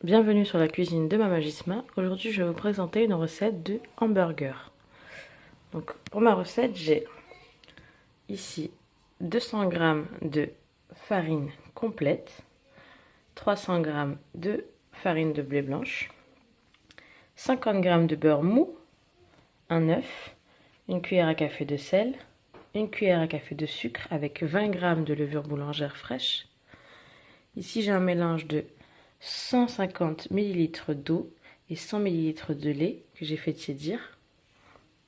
Bienvenue sur la cuisine de Mama Gisma. Aujourd'hui, je vais vous présenter une recette de hamburger. Donc, pour ma recette, j'ai ici 200 g de farine complète, 300 g de farine de blé blanche, 50 g de beurre mou, un œuf, une cuillère à café de sel, une cuillère à café de sucre avec 20 g de levure boulangère fraîche. Ici, j'ai un mélange de 150 ml d'eau et 100 ml de lait que j'ai fait tiédir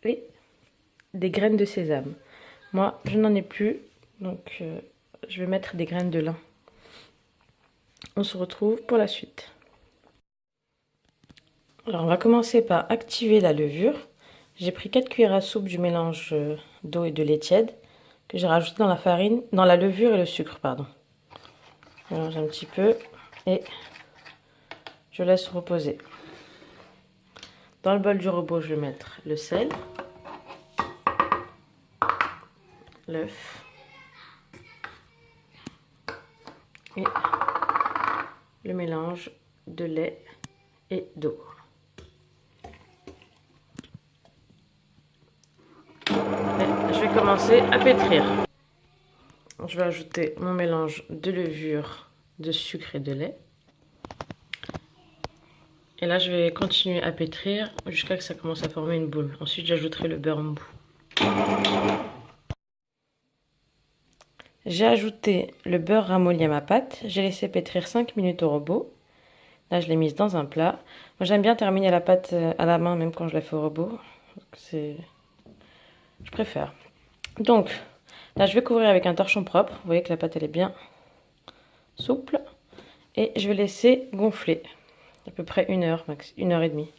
et des graines de sésame. Moi, je n'en ai plus, donc je vais mettre des graines de lin. On se retrouve pour la suite. Alors, on va commencer par activer la levure. J'ai pris 4 cuillères à soupe du mélange d'eau et de lait tiède que j'ai rajouté dans la farine, dans la levure et le sucre, pardon. Je mélange un petit peu et je laisse reposer. Dans le bol du robot, je vais mettre le sel, l'œuf et le mélange de lait et d'eau. Je vais commencer à pétrir. Je vais ajouter mon mélange de levure, de sucre et de lait. Et là, je vais continuer à pétrir jusqu'à ce que ça commence à former une boule. Ensuite, j'ajouterai le beurre mou. J'ai ajouté le beurre ramolli à ma pâte. J'ai laissé pétrir 5 minutes au robot. Là, je l'ai mise dans un plat. Moi, j'aime bien terminer la pâte à la main, même quand je la fais au robot. Je préfère. Donc, là, je vais couvrir avec un torchon propre. Vous voyez que la pâte, elle est bien souple. Et je vais laisser gonfler. À peu près 1 heure, max 1 heure et demie.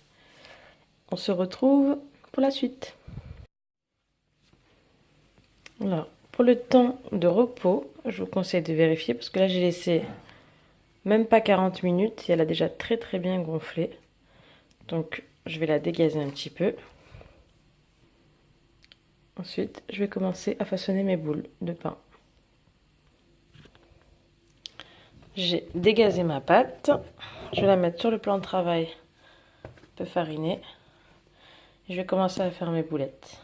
On se retrouve pour la suite. Alors, pour le temps de repos, je vous conseille de vérifier parce que là j'ai laissé même pas 40 minutes et elle a déjà très bien gonflé. Donc, je vais la dégazer un petit peu. Ensuite, je vais commencer à façonner mes boules de pain. J'ai dégazé ma pâte. Je vais la mettre sur le plan de travail un peu fariné. Et je vais commencer à faire mes boulettes.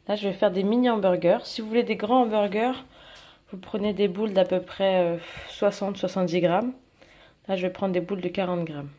Là, je vais faire des mini hamburgers. Si vous voulez des grands hamburgers, vous prenez des boules d'à peu près 60-70 grammes. Là, je vais prendre des boules de 40 grammes.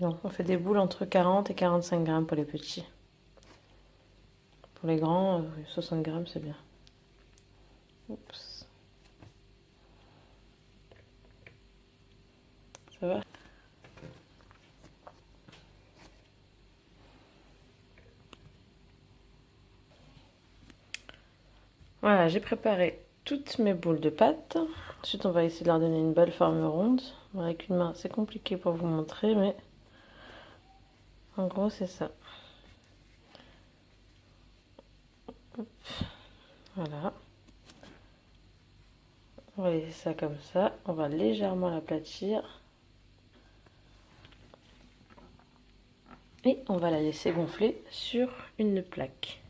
Donc, on fait des boules entre 40 et 45 grammes pour les petits. Pour les grands, 60 grammes, c'est bien. Oups. Ça va? Voilà, j'ai préparé toutes mes boules de pâte. Ensuite, on va essayer de leur donner une belle forme ronde. Bon, avec une main, c'est compliqué pour vous montrer, mais en gros, c'est ça. Hop. Voilà. On va laisser ça comme ça. On va légèrement l'aplatir. Et on va la laisser gonfler sur une plaque.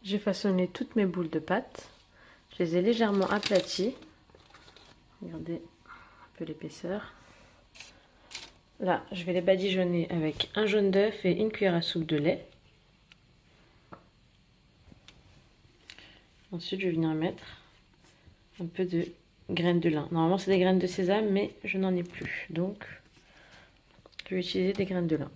J'ai façonné toutes mes boules de pâte. Je les ai légèrement aplaties. Regardez un peu l'épaisseur. Là, je vais les badigeonner avec un jaune d'œuf et une cuillère à soupe de lait. Ensuite, je vais venir mettre un peu de graines de lin. Normalement, c'est des graines de sésame, mais je n'en ai plus. Donc, je vais utiliser des graines de lin.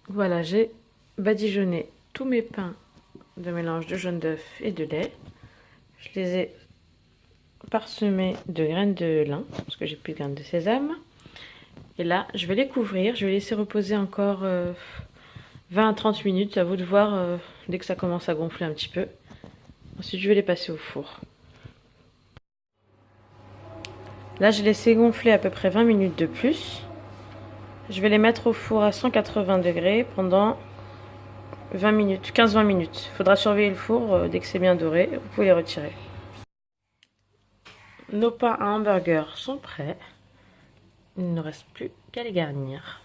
Voilà, j'ai badigeonné tous mes pains de mélange de jaune d'œuf et de lait. Je les ai parsemés de graines de lin, parce que j'ai plus de graines de sésame. Et là, je vais les couvrir. Je vais laisser reposer encore 20 à 30 minutes, à vous de voir dès que ça commence à gonfler un petit peu. Ensuite, je vais les passer au four. Là, j'ai laissé gonfler à peu près 20 minutes de plus. Je vais les mettre au four à 180 degrés pendant 20 minutes, 15-20 minutes. Il faudra surveiller le four dès que c'est bien doré. Vous pouvez les retirer. Nos pains à hamburger sont prêts. Il ne reste plus qu'à les garnir.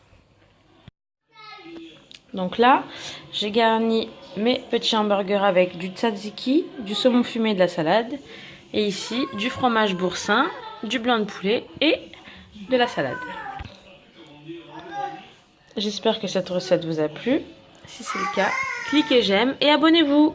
Donc là, j'ai garni mes petits hamburgers avec du tzatziki, du saumon fumé et de la salade. Et ici, du fromage boursin, du blanc de poulet et de la salade. J'espère que cette recette vous a plu. Si c'est le cas, cliquez j'aime et abonnez-vous.